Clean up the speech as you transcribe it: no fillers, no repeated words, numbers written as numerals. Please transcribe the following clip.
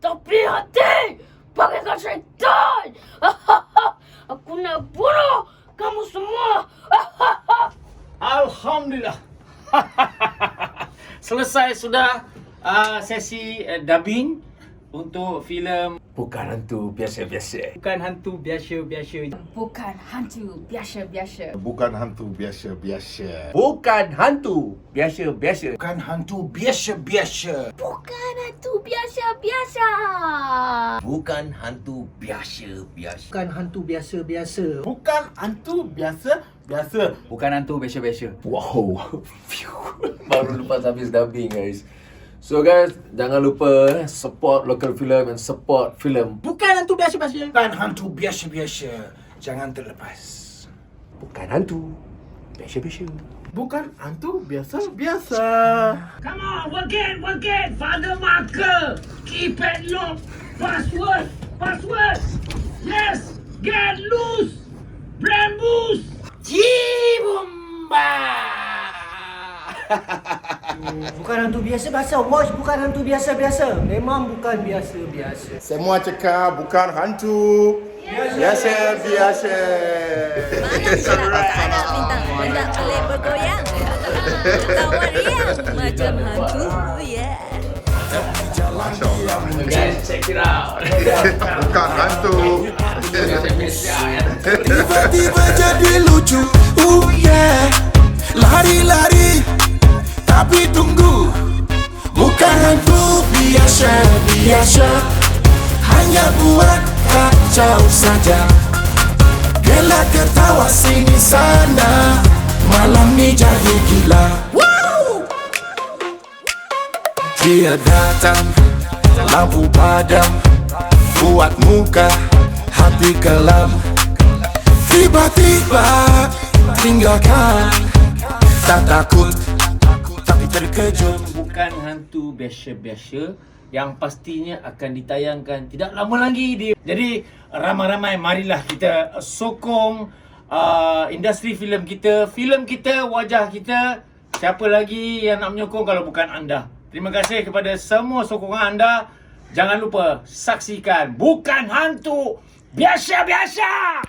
Tapi hati bagaikan syaitan. Aku nak bunuh kamu semua. Alhamdulillah. Selesai sudah sesi dubbing untuk filem Bukan hantu biasa-biasa. Bukan Hantu Biasa-Biasa. Bukan hantu biasa-biasa. Bukan hantu biasa-biasa. Bukan hantu biasa-biasa. Bukan hantu biasa-biasa. Bukan hantu biasa-biasa. Bukan hantu biasa-biasa. Bukan Hantu Biasa-Biasa. Bukan hantu biasa-biasa. Bukan Hantu Biasa-Biasa. Wow. Baru lepas habis dubbing, guys. So guys, jangan lupa support local film and support film. Bukan Hantu Biasa-Biasa. Bukan hantu biasa-biasa. Jangan terlepas. Bukan hantu biasa-biasa. Bukan hantu biasa-biasa. Come on, again. Father marker. Keep it low. Password. Yes. Get loose. Brand boost. Jibumba. Bukan hantu biasa-biasa, watch. Bukan hantu biasa-biasa. Memang bukan biasa-biasa. Semua cakap bukan hantu biasa-biasa. Mana sudah tak ada bintang benda pelik bergoyang. Tawar riang macam hantu, yeah. Guys, check it out. Bukan hantu. Tiba-tiba jadi lucu. Yeah. Lari-lari. Tapi tunggu. Bukan hantu biasa-biasa. Hanya buat kacau saja. Gelak ketawa sini sana. Malam ni jadi gila. Dia datang, lampu padam, buat muka hati kelam. Tiba-tiba tinggalkan, tak takut tapi terkejut. Bukan Hantu Biasa-Biasa yang pastinya akan ditayangkan tidak lama lagi. Jadi ramai-ramai marilah kita sokong industri filem kita, wajah kita. Siapa lagi yang nak menyokong kalau bukan anda? Terima kasih kepada semua sokongan anda. Jangan lupa saksikan Bukan Hantu Biasa-Biasa.